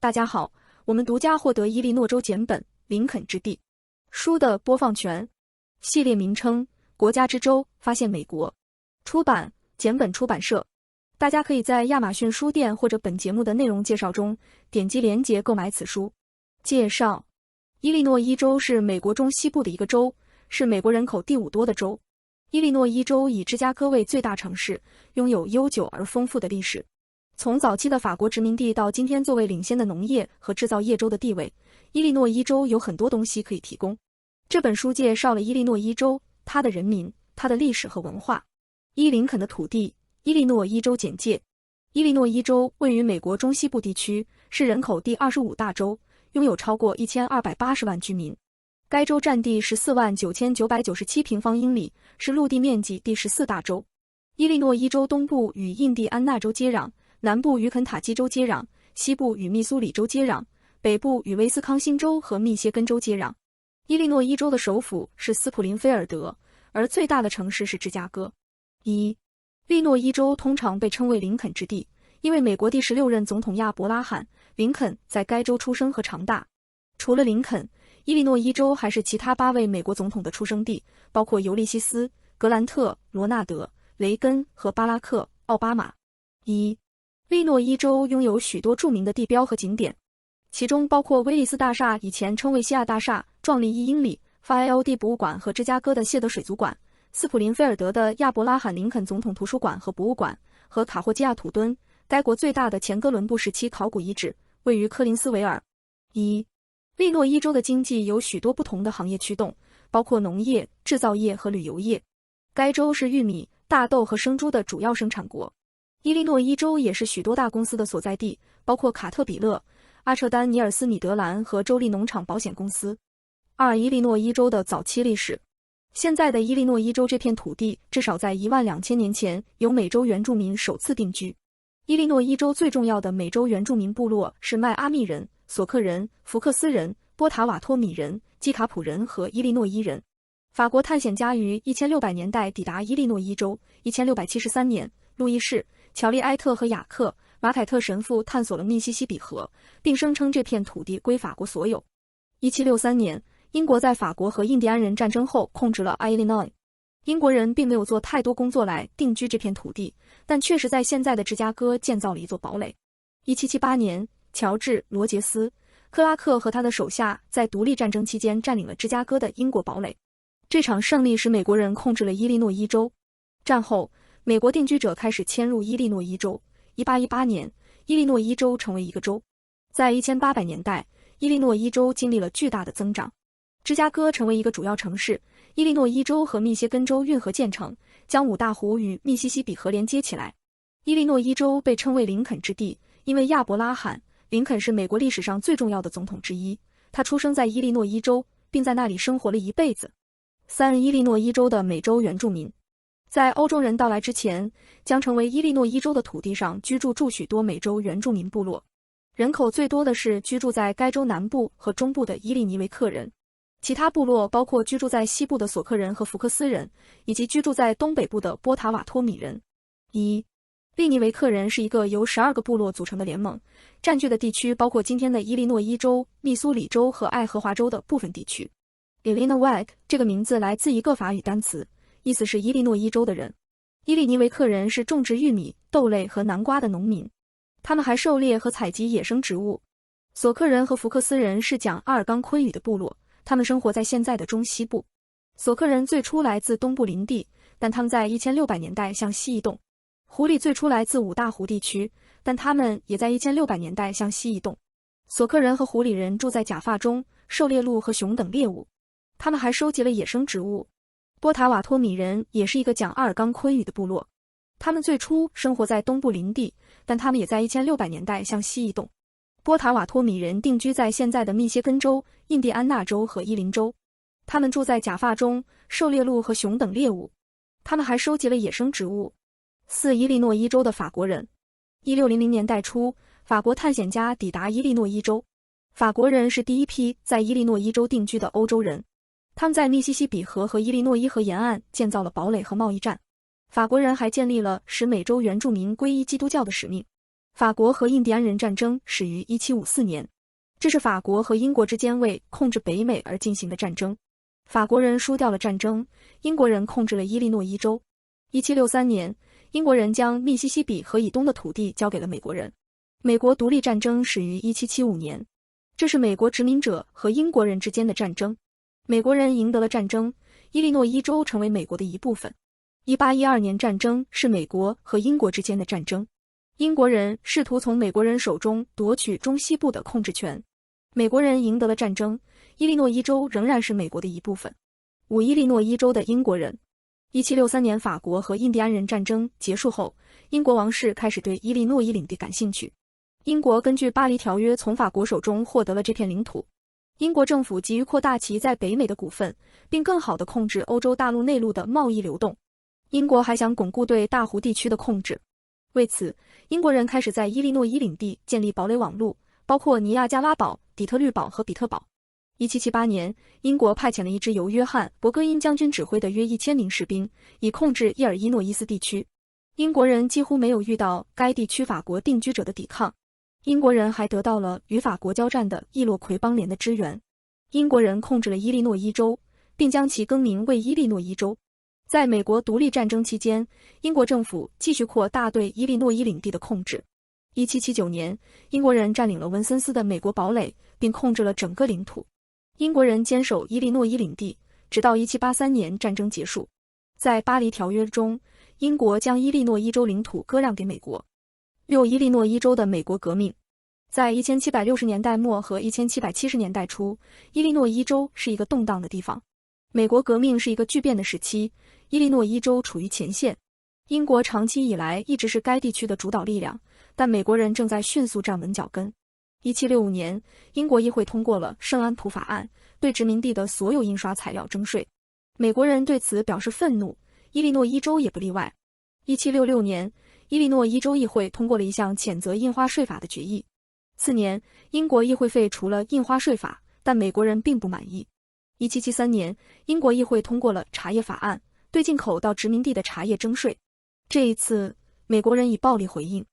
大家好，我们独家获得伊利诺州简本《林肯之地》书的播放权。系列名称：国家之州，发现美国。出版：简本出版社。大家可以在亚马逊书店或者本节目的内容介绍中点击连结购买此书。介绍：伊利诺伊州是美国中西部的一个州，是美国人口第5多的州。伊利诺伊州以芝加哥为最大城市，拥有悠久而丰富的历史。从早期的法国殖民地到今天作为领先的农业和制造业州的地位，伊利诺伊州有很多东西可以提供。这本书介绍了伊利诺伊州，它的人民、它的历史和文化。林肯的土地，伊利诺伊州简介。伊利诺伊州位于美国中西部地区，是人口第25大州，拥有超过1280万居民。该州占地149997平方英里，是陆地面积第14大州。伊利诺伊州东部与印第安纳州接壤，南部与肯塔基州接壤，西部与密苏里州接壤，北部与威斯康星州和密歇根州接壤。伊利诺伊州的首府是斯普林菲尔德，而最大的城市是芝加哥。伊利诺伊州通常被称为林肯之地，因为美国第16任总统亚伯拉罕·林肯在该州出生和长大。除了林肯，伊利诺伊州还是其他8位美国总统的出生地，包括尤利西斯·格兰特、罗纳德·雷根和巴拉克·奥巴马。伊利诺伊州拥有许多著名的地标和景点，其中包括威利斯大厦（以前称为西亚大厦）、壮丽1英里、FILD 博物馆和芝加哥的谢德水族馆，斯普林菲尔德的亚伯拉罕·林肯总统图书馆和博物馆，和卡霍基亚土墩，该国最大的前哥伦布时期考古遗址，位于科林斯维尔。伊利诺伊州的经济有许多不同的行业驱动，包括农业、制造业和旅游业。该州是玉米、大豆和生猪的主要生产国。伊利诺伊州也是许多大公司的所在地，包括卡特彼勒、阿彻丹尼尔斯米德兰和州立农场保险公司。伊利诺伊州的早期历史。现在的伊利诺伊州这片土地至少在12000年前由美洲原住民首次定居。伊利诺伊州最重要的美洲原住民部落是迈阿密人、索克人、福克斯人、波塔瓦托米人、基卡普人和伊利诺伊人。法国探险家于1600年代抵达伊利诺伊州。1673年，路易士、乔利埃特和雅克·马凯特神父探索了密西西比河，并声称这片土地归法国所有。1763年，英国在法国和印第安人战争后控制了伊利诺伊。英国人并没有做太多工作来定居这片土地，但确实在现在的芝加哥建造了一座堡垒。1778年，乔治·罗杰斯·克拉克和他的手下在独立战争期间占领了芝加哥的英国堡垒。这场胜利使美国人控制了伊利诺伊州。战后，美国定居者开始迁入伊利诺伊州。1818年，伊利诺伊州成为一个州。在1800年代，伊利诺伊州经历了巨大的增长。芝加哥成为一个主要城市，伊利诺伊州和密歇根州运河建成，将五大湖与密西西比河连接起来。伊利诺伊州被称为林肯之地，因为亚伯拉罕·林肯是美国历史上最重要的总统之一。他出生在伊利诺伊州，并在那里生活了一辈子。伊利诺伊州的美洲原住民。在欧洲人到来之前，将成为伊利诺伊州的土地上居住许多美洲原住民部落。人口最多的是居住在该州南部和中部的伊利尼维克人。其他部落包括居住在西部的索克人和福克斯人，以及居住在东北部的波塔瓦托米人。伊利尼维克人是一个由12个部落组成的联盟，占据的地区包括今天的伊利诺伊州、密苏里州和爱荷华州的部分地区。Illinois 这个名字来自一个法语单词，意思是伊利诺伊州的人。伊利尼维克人是种植玉米、豆类和南瓜的农民，他们还狩猎和采集野生植物。索克人和福克斯人是讲阿尔冈昆语的部落，他们生活在现在的中西部。索克人最初来自东部林地，但他们在1600年代向西移动。狐狸最初来自五大湖地区，但他们也在1600年代向西移动。索克人和狐狸人住在假发中，狩猎鹿和熊等猎物。他们还收集了野生植物。波塔瓦托米人也是一个讲阿尔冈昆语的部落，他们最初生活在东部林地，但他们也在1600年代向西移动。波塔瓦托米人定居在现在的密歇根州、印第安纳州和伊林州。他们住在假发中，狩猎鹿和熊等猎物。他们还收集了野生植物。伊利诺伊州的法国人。1600年代初，法国探险家抵达伊利诺伊州。法国人是第一批在伊利诺伊州定居的欧洲人。他们在密西西比河和伊利诺伊河沿岸建造了堡垒和贸易站。法国人还建立了使美洲原住民皈依基督教的使命。法国和印第安人战争始于1754年，这是法国和英国之间为控制北美而进行的战争。法国人输掉了战争，英国人控制了伊利诺伊州。1763年，英国人将密西西比河以东的土地交给了美国人。美国独立战争始于1775年，这是美国殖民者和英国人之间的战争。美国人赢得了战争，伊利诺伊州成为美国的一部分。1812年战争是美国和英国之间的战争，英国人试图从美国人手中夺取中西部的控制权。美国人赢得了战争，伊利诺伊州仍然是美国的一部分。伊利诺伊州的英国人。1763年法国和印第安人战争结束后，英国王室开始对伊利诺伊领地感兴趣。英国根据巴黎条约从法国手中获得了这片领土。英国政府急于扩大其在北美的股份，并更好地控制欧洲大陆内陆的贸易流动。英国还想巩固对大湖地区的控制。为此，英国人开始在伊利诺伊领地建立堡垒网络，包括尼亚加拉堡、底特律堡和比特堡。1778年，英国派遣了一支由约翰·伯格因将军指挥的约1000名士兵，以控制伊尔伊诺伊斯地区。英国人几乎没有遇到该地区法国定居者的抵抗。英国人还得到了与法国交战的易洛魁邦联的支援。英国人控制了伊利诺伊州，并将其更名为伊利诺伊州。在美国独立战争期间，英国政府继续扩大对伊利诺伊领地的控制。1779年，英国人占领了文森斯的美国堡垒，并控制了整个领土。英国人坚守伊利诺伊领地，直到1783年战争结束。在巴黎条约中，英国将伊利诺伊州领土割让给美国。伊利诺伊州的美国革命。在1760年代末和1770年代初，伊利诺伊州是一个动荡的地方。美国革命是一个巨变的时期，伊利诺伊州处于前线。英国长期以来一直是该地区的主导力量，但美国人正在迅速站稳脚跟。1765年，英国议会通过了圣安普法案，对殖民地的所有印刷材料征税。美国人对此表示愤怒，伊利诺伊州也不例外。1766年，伊利诺伊州议会通过了一项谴责印花税法的决议。次年，英国议会废除了印花税法，但美国人并不满意。1773年，英国议会通过了茶叶法案，对进口到殖民地的茶叶征税。这一次，美国人以暴力回应。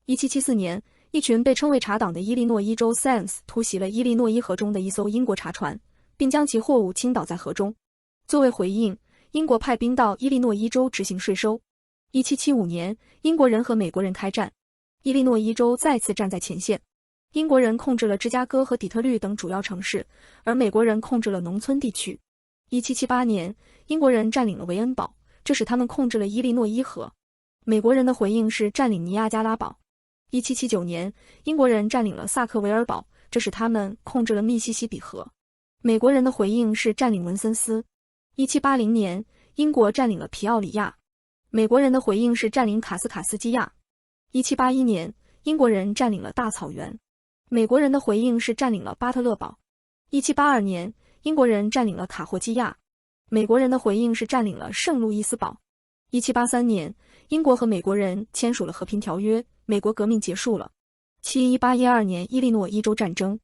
1774年，一群被称为茶党的伊利诺伊州 Saints 突袭了伊利诺伊河中的一艘英国茶船，并将其货物倾倒在河中。作为回应，英国派兵到伊利诺伊州执行税收。1775年，英国人和美国人开战，伊利诺伊州再次站在前线。英国人控制了芝加哥和底特律等主要城市，而美国人控制了农村地区。1778年，英国人占领了维恩堡，这使他们控制了伊利诺伊河。美国人的回应是占领尼亚加拉堡。1779年，英国人占领了萨克维尔堡，这使他们控制了密西西比河。美国人的回应是占领文森斯。1780年，英国占领了皮奥里亚。美国人的回应是占领卡斯卡斯基亚。1781年，英国人占领了大草原。美国人的回应是占领了巴特勒堡。1782年，英国人占领了卡霍基亚。美国人的回应是占领了圣路易斯堡。1783年，英国和美国人签署了和平条约，美国革命结束了。1812年伊利诺伊州战争。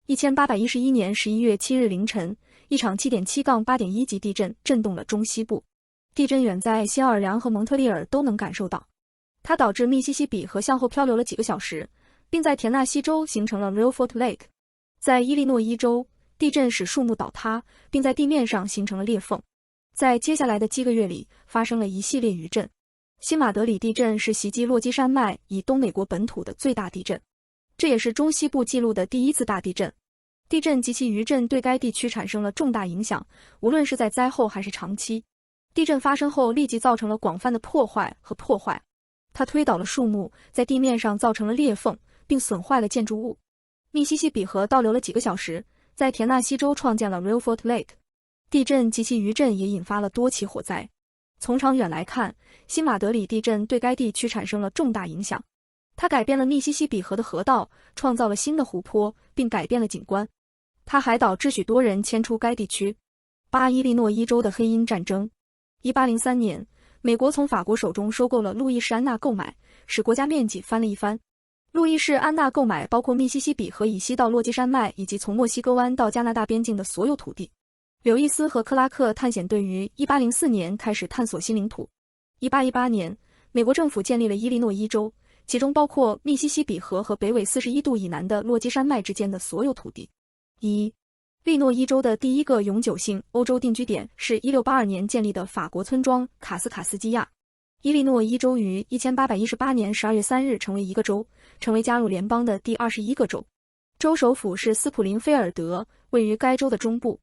1811年11月7日凌晨，一场 7.7-8.1 级地震震动了中西部。地震远在新奥尔良和蒙特利尔都能感受到，它导致密西西比河向后漂流了几个小时，并在田纳西州形成了 Reelfoot Lake。在伊利诺伊州，地震使树木倒塌，并在地面上形成了裂缝。在接下来的几个月里，发生了一系列余震。新马德里地震是袭击落基山脉以东美国本土的最大地震，这也是中西部记录的第一次大地震。地震及其余震对该地区产生了重大影响，无论是在灾后还是长期。地震发生后立即造成了广泛的破坏，它推倒了树木，在地面上造成了裂缝，并损坏了建筑物。密西西比河倒流了几个小时，在田纳西州创建了 Reelfoot Lake。地震及其余震也引发了多起火灾。从长远来看，新马德里地震对该地区产生了重大影响。它改变了密西西比河的河道，创造了新的湖泊，并改变了景观。它还导致许多人迁出该地区。伊利诺伊州的黑鹰战争。1803年，美国从法国手中收购了路易士安那购买，使国家面积翻了一番。路易士安那购买包括密西西比河以西到落基山脉以及从墨西哥湾到加拿大边境的所有土地。刘易斯和克拉克探险队于1804年开始探索新领土。1818年，美国政府建立了伊利诺伊州，其中包括密西西比河和北纬41度以南的落基山脉之间的所有土地。利诺伊州的第一个永久性欧洲定居点是1682年建立的法国村庄卡斯卡斯基亚。伊利诺伊州于1818年12月3日成为一个州，成为加入联邦的第21个州。州首府是斯普林菲尔德，位于该州的中部。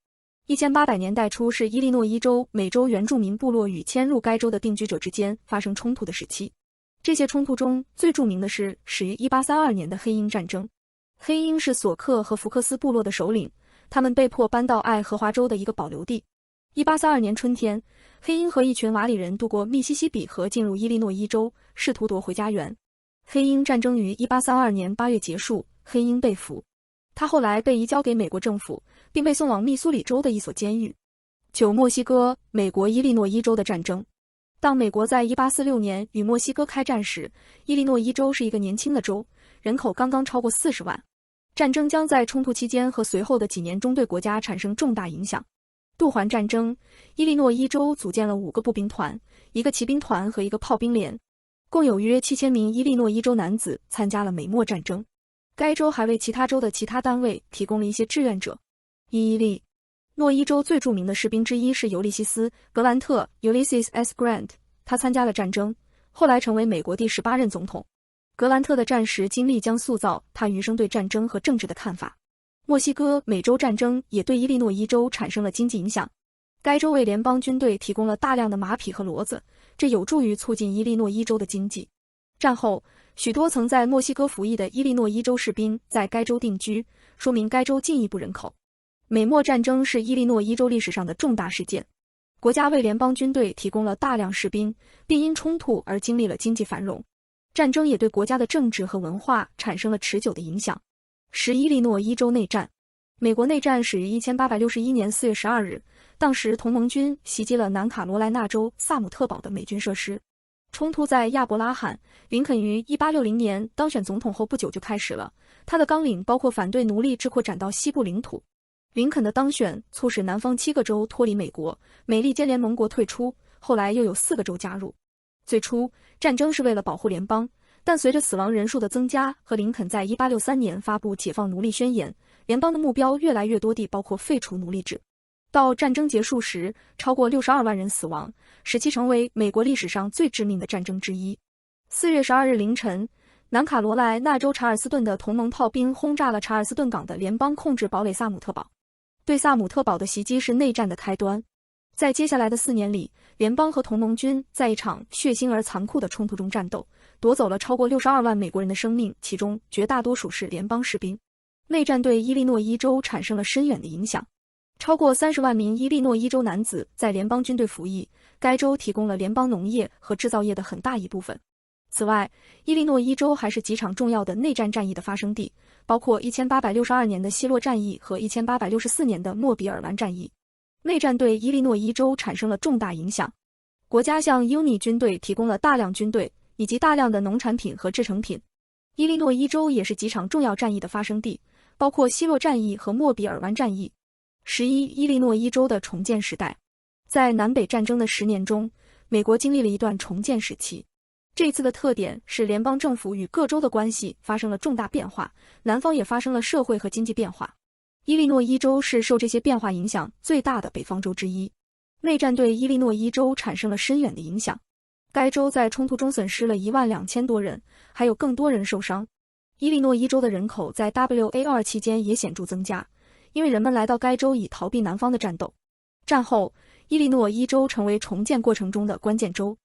1800年代初是伊利诺伊州美洲原住民部落与迁入该州的定居者之间发生冲突的时期。这些冲突中最著名的是始于1832年的黑鹰战争。黑鹰是索克和福克斯部落的首领，他们被迫搬到爱荷华州的一个保留地。1832年春天，黑鹰和一群瓦里人渡过密西西比河进入伊利诺伊州，试图夺回家园。黑鹰战争于1832年8月结束，黑鹰被俘。他后来被移交给美国政府，并被送往密苏里州的一所监狱。旧墨西哥，美国伊利诺伊州的战争。当美国在1846年与墨西哥开战时，伊利诺伊州是一个年轻的州，人口刚刚超过40万。战争将在冲突期间和随后的几年中对国家产生重大影响。杜环战争，伊利诺伊州组建了5个步兵团、1个骑兵团和1个炮兵连，共有约7000名伊利诺伊州男子参加了美墨战争。该州还为其他州的其他单位提供了一些志愿者。伊利诺伊州最著名的士兵之一是尤利西斯·格兰特 （Ulysses S. Grant），他参加了战争，后来成为美国第18任总统。格兰特的战时经历将塑造他余生对战争和政治的看法。墨西哥美洲战争也对伊利诺伊州产生了经济影响。该州为联邦军队提供了大量的马匹和骡子，这有助于促进伊利诺伊州的经济。战后，许多曾在墨西哥服役的伊利诺伊州士兵在该州定居，说明该州进一步人口。美墨战争是伊利诺伊州历史上的重大事件，国家为联邦军队提供了大量士兵，并因冲突而经历了经济繁荣。战争也对国家的政治和文化产生了持久的影响。伊利诺伊州内战。美国内战始于1861年4月12日，当时同盟军袭击了南卡罗来纳州萨姆特堡的美军设施。冲突在亚伯拉罕·林肯于1860年当选总统后不久就开始了，他的纲领包括反对奴隶制扩展到西部领土。林肯的当选促使南方7个州脱离美国，美利坚联盟国退出，后来又有4个州加入。最初，战争是为了保护联邦，但随着死亡人数的增加和林肯在1863年发布解放奴隶宣言，联邦的目标越来越多地包括废除奴隶制。到战争结束时，超过62万人死亡，使其成为美国历史上最致命的战争之一。4月12日凌晨，南卡罗来纳州查尔斯顿的同盟炮兵轰炸了查尔斯顿港的联邦控制堡垒萨姆特堡。对萨姆特堡的袭击是内战的开端。在接下来的4年里，联邦和同盟军在一场血腥而残酷的冲突中战斗，夺走了超过62万美国人的生命，其中绝大多数是联邦士兵。内战对伊利诺伊州产生了深远的影响。超过30万名伊利诺伊州男子在联邦军队服役，该州提供了联邦农业和制造业的很大一部分。此外，伊利诺伊州还是几场重要的内战战役的发生地，包括1862年的希洛战役和1864年的莫比尔湾战役。内战对伊利诺伊州产生了重大影响。国家向英尼军队提供了大量军队以及大量的农产品和制成品。伊利诺伊州也是几场重要战役的发生地，包括希洛战役和莫比尔湾战役。伊利诺伊州的重建时代。在南北战争的10年中，美国经历了一段重建时期。这一次的特点是联邦政府与各州的关系发生了重大变化，南方也发生了社会和经济变化。伊利诺伊州是受这些变化影响最大的北方州之一。内战对伊利诺伊州产生了深远的影响。该州在冲突中损失了12000多人，还有更多人受伤。伊利诺伊州的人口在 WAR 期间也显著增加，因为人们来到该州以逃避南方的战斗。战后，伊利诺伊州成为重建过程中的关键州。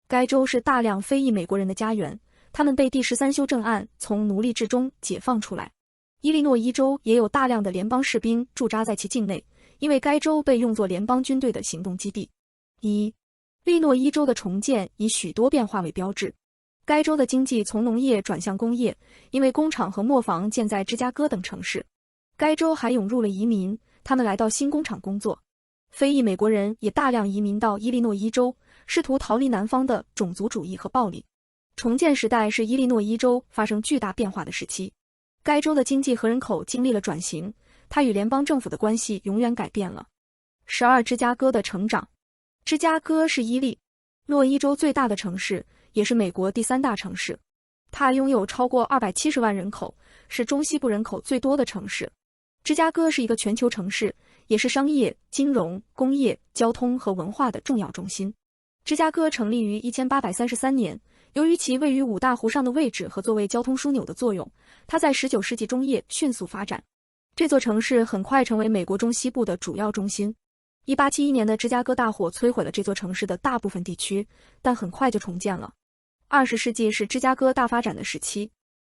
该州是大量非裔美国人的家园，他们被第13修正案从奴隶制中解放出来。伊利诺伊州也有大量的联邦士兵驻扎在其境内，因为该州被用作联邦军队的行动基地。伊利诺伊州的重建以许多变化为标志。该州的经济从农业转向工业，因为工厂和磨坊建在芝加哥等城市。该州还涌入了移民，他们来到新工厂工作。非裔美国人也大量移民到伊利诺伊州，试图逃离南方的种族主义和暴力。重建时代是伊利诺伊州发生巨大变化的时期。该州的经济和人口经历了转型，它与联邦政府的关系永远改变了。芝加哥的成长。芝加哥是伊利诺伊州最大的城市，也是美国第3大城市。它拥有超过270万人口，是中西部人口最多的城市。芝加哥是一个全球城市，也是商业、金融、工业、交通和文化的重要中心。芝加哥成立于1833年，由于其位于五大湖上的位置和作为交通枢纽的作用，它在19世纪中叶迅速发展。这座城市很快成为美国中西部的主要中心。1871年的芝加哥大火摧毁了这座城市的大部分地区，但很快就重建了。20世纪是芝加哥大发展的时期，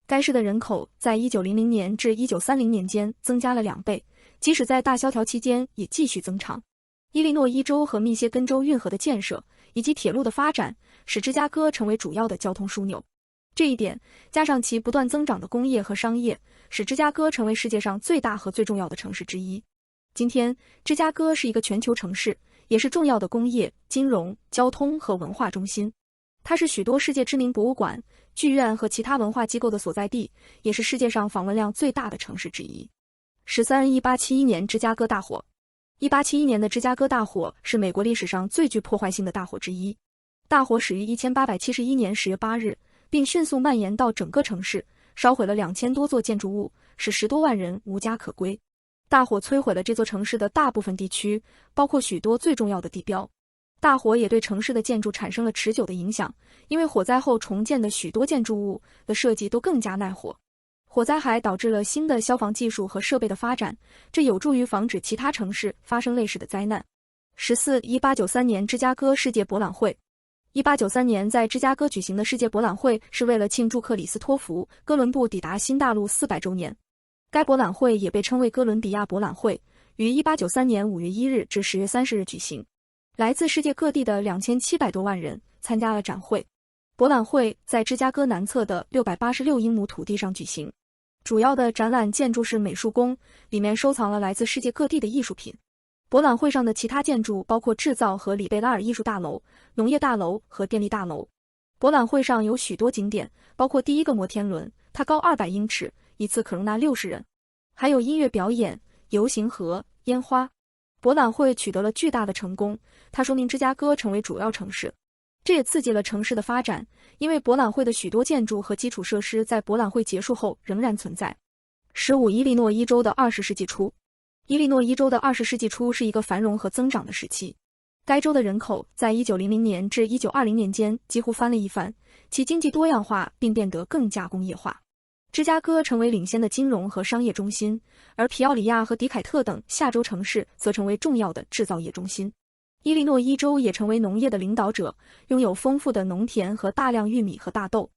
该市的人口在1900年至1930年间增加了2倍，即使在大萧条期间也继续增长。伊利诺伊州和密歇根州运河的建设以及铁路的发展，使芝加哥成为主要的交通枢纽。这一点，加上其不断增长的工业和商业，使芝加哥成为世界上最大和最重要的城市之一。今天，芝加哥是一个全球城市，也是重要的工业、金融、交通和文化中心。它是许多世界知名博物馆、剧院和其他文化机构的所在地，也是世界上访问量最大的城市之一。1871年芝加哥大火。1871年的芝加哥大火是美国历史上最具破坏性的大火之一。大火始于1871年10月8日，并迅速蔓延到整个城市，烧毁了2000多座建筑物，使10多万人无家可归。大火摧毁了这座城市的大部分地区，包括许多最重要的地标。大火也对城市的建筑产生了持久的影响，因为火灾后重建的许多建筑物的设计都更加耐火。火灾还导致了新的消防技术和设备的发展，这有助于防止其他城市发生类似的灾难。1893年芝加哥世界博览会。1893年在芝加哥举行的世界博览会是为了庆祝克里斯托弗·哥伦布抵达新大陆400周年。该博览会也被称为哥伦比亚博览会，于1893年5月1日至10月30日举行。来自世界各地的2700多万人参加了展会。博览会在芝加哥南侧的686英亩土地上举行。主要的展览建筑是美术宫，里面收藏了来自世界各地的艺术品。博览会上的其他建筑包括制造和里贝拉尔艺术大楼、农业大楼和电力大楼。博览会上有许多景点，包括第一个摩天轮，它高200英尺，一次可容纳60人。还有音乐表演、游行和烟花。博览会取得了巨大的成功，它说明芝加哥成为主要城市。这也刺激了城市的发展，因为博览会的许多建筑和基础设施在博览会结束后仍然存在。伊利诺伊州的20世纪初。伊利诺伊州的20世纪初是一个繁荣和增长的时期。该州的人口在1900年至1920年间几乎翻了一番，其经济多样化并变得更加工业化。芝加哥成为领先的金融和商业中心，而皮奥里亚和迪凯特等下州城市则成为重要的制造业中心。伊利诺伊州也成为农业的领导者，拥有丰富的农田和大量玉米和大豆。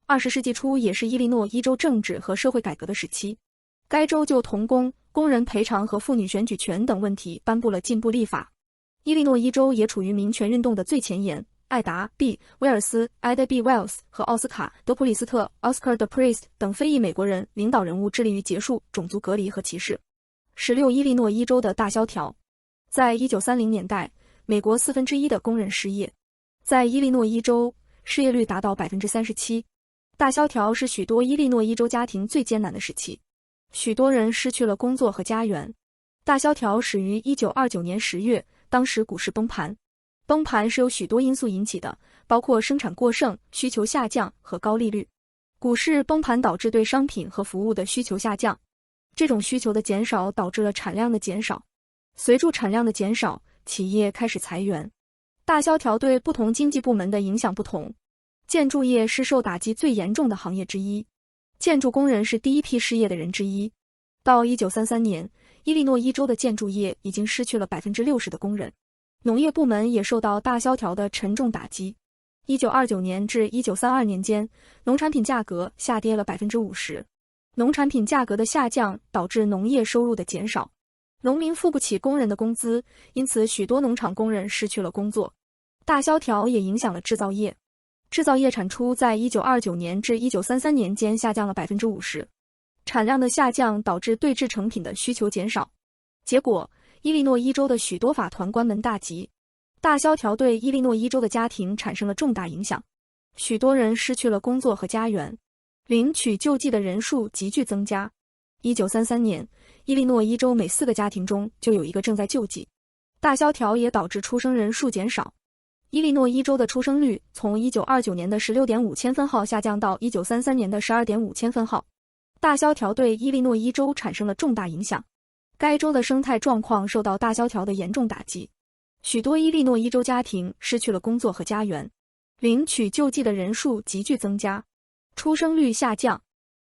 20世纪初也是伊利诺伊州政治和社会改革的时期，该州就童工、工人赔偿和妇女选举权等问题颁布了进步立法。伊利诺伊州也处于民权运动的最前沿，艾达 ·B· 威尔斯 （Ida B. Wells） 和奥斯卡·德普里斯特 （Oscar de Priest） 等非裔美国人领导人物致力于结束种族隔离和歧视。伊利诺伊州的大萧条。在1930年代，美国1/4的工人失业。在伊利诺伊州，失业率达到37%。大萧条是许多伊利诺伊州家庭最艰难的时期，许多人失去了工作和家园。大萧条始于1929年10月，当时股市崩盘。崩盘是由许多因素引起的，包括生产过剩、需求下降和高利率。股市崩盘导致对商品和服务的需求下降，这种需求的减少导致了产量的减少。随着产量的减少，企业开始裁员。大萧条对不同经济部门的影响不同。建筑业是受打击最严重的行业之一，建筑工人是第一批失业的人之一。到1933年，伊利诺伊州的建筑业已经失去了60%的工人。农业部门也受到大萧条的沉重打击。1929年至1932年间，农产品价格下跌了50%。农产品价格的下降导致农业收入的减少，农民付不起工人的工资，因此许多农场工人失去了工作。大萧条也影响了制造业，制造业产出在1929年至1933年间下降了50%。产量的下降导致对制成品的需求减少，结果伊利诺伊州的许多法团关门大吉。大萧条对伊利诺伊州的家庭产生了重大影响，许多人失去了工作和家园，领取救济的人数急剧增加。1933年，伊利诺伊州每4个家庭中就有1个正在救济。大萧条也导致出生人数减少。伊利诺伊州的出生率从1929年的16.5千分号下降到1933年的12.5千分号。大萧条对伊利诺伊州产生了重大影响，该州的生态状况受到大萧条的严重打击，许多伊利诺伊州家庭失去了工作和家园，领取救济的人数急剧增加，出生率下降。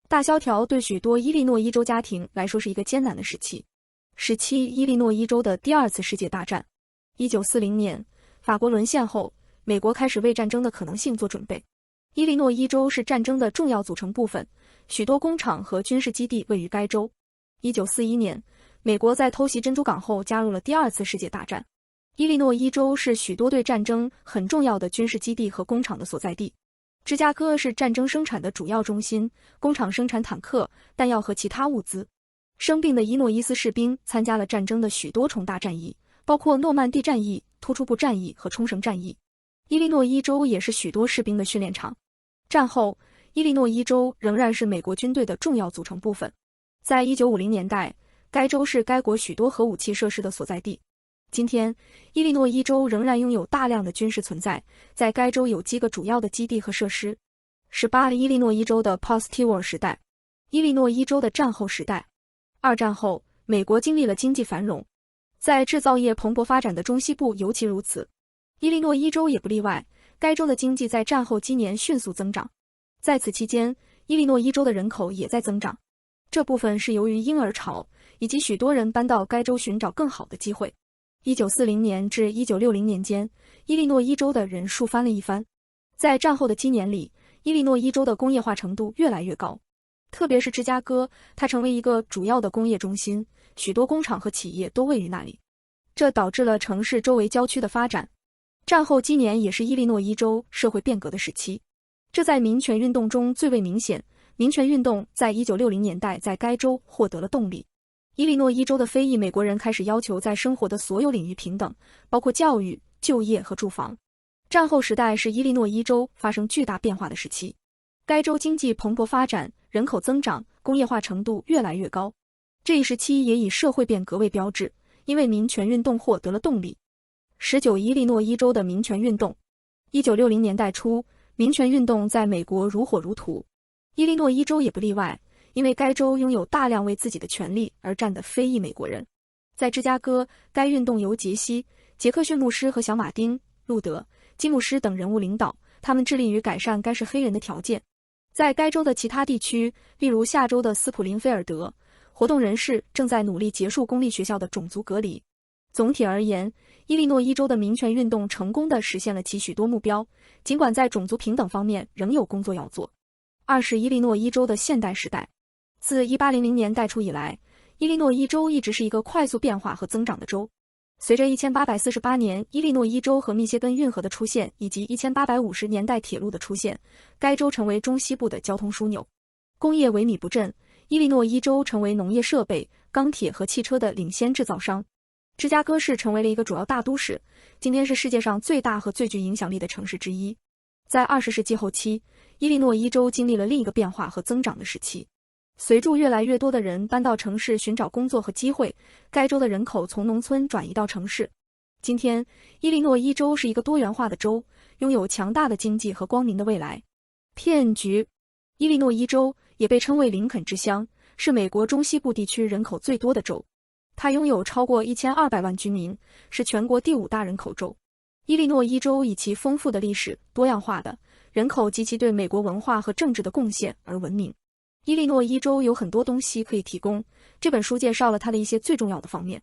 大萧条对许多伊利诺伊州家庭来说是一个艰难的时期。17伊利诺伊州的第二次世界大战。1940年，法国沦陷后，美国开始为战争的可能性做准备。伊利诺伊州是战争的重要组成部分，许多工厂和军事基地位于该州。1941年，美国在偷袭珍珠港后加入了第二次世界大战。伊利诺伊州是许多对战争很重要的军事基地和工厂的所在地。芝加哥是战争生产的主要中心，工厂生产坦克、弹药和其他物资。生病的伊诺伊斯士兵参加了战争的许多重大战役，包括诺曼底战役、突出部战役和冲绳战役。伊利诺伊州也是许多士兵的训练场。战后，伊利诺伊州仍然是美国军队的重要组成部分。在1950年代，该州是该国许多核武器设施的所在地。今天，伊利诺伊州仍然拥有大量的军事存在，在该州有几个主要的基地和设施。18伊利诺伊州的 Post-war 时代。伊利诺伊州的战后时代。二战后，美国经历了经济繁荣，在制造业蓬勃发展的中西部尤其如此。伊利诺伊州也不例外，该州的经济在战后几年迅速增长。在此期间，伊利诺伊州的人口也在增长，这部分是由于婴儿潮以及许多人搬到该州寻找更好的机会。1940年至1960年间，伊利诺伊州的人数翻了一番。在战后的7年里，伊利诺伊州的工业化程度越来越高，特别是芝加哥，它成为一个主要的工业中心，许多工厂和企业都位于那里，这导致了城市周围郊区的发展。战后几年也是伊利诺伊州社会变革的时期，这在民权运动中最为明显。民权运动在1960年代在该州获得了动力。伊利诺伊州的非裔美国人开始要求在生活的所有领域平等，包括教育、就业和住房。战后时代是伊利诺伊州发生巨大变化的时期，该州经济蓬勃发展，人口增长，工业化程度越来越高。这一时期也以社会变革为标志，因为民权运动获得了动力。19伊利诺伊州的民权运动。1960年代初，民权运动在美国如火如荼，伊利诺伊州也不例外，因为该州拥有大量为自己的权利而战的非裔美国人。在芝加哥，该运动由杰克逊牧师和小马丁·路德·金牧师等人物领导，他们致力于改善该市黑人的条件。在该州的其他地区，例如下州的斯普林菲尔德，活动人士正在努力结束公立学校的种族隔离。总体而言，伊利诺伊州的民权运动成功地实现了其许多目标，尽管在种族平等方面仍有工作要做。20伊利诺伊州的现代时代。自1800年代初以来，伊利诺伊州一直是一个快速变化和增长的州。随着1848年伊利诺伊州和密歇根运河的出现，以及1850年代铁路的出现，该州成为中西部的交通枢纽。工业萎靡不振，伊利诺伊州成为农业设备、钢铁和汽车的领先制造商。芝加哥市成为了一个主要大都市，今天是世界上最大和最具影响力的城市之一。在20世纪后期，伊利诺伊州经历了另一个变化和增长的时期。随着越来越多的人搬到城市寻找工作和机会，该州的人口从农村转移到城市。今天，伊利诺伊州是一个多元化的州，拥有强大的经济和光明的未来。骗局。伊利诺伊州也被称为林肯之乡，是美国中西部地区人口最多的州。它拥有超过1200万居民，是全国第5大人口州。伊利诺伊州以其丰富的历史、多样化的人口及其对美国文化和政治的贡献而闻名。伊利诺伊州有很多东西可以提供，这本书介绍了它的一些最重要的方面。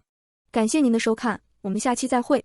感谢您的收看，我们下期再会。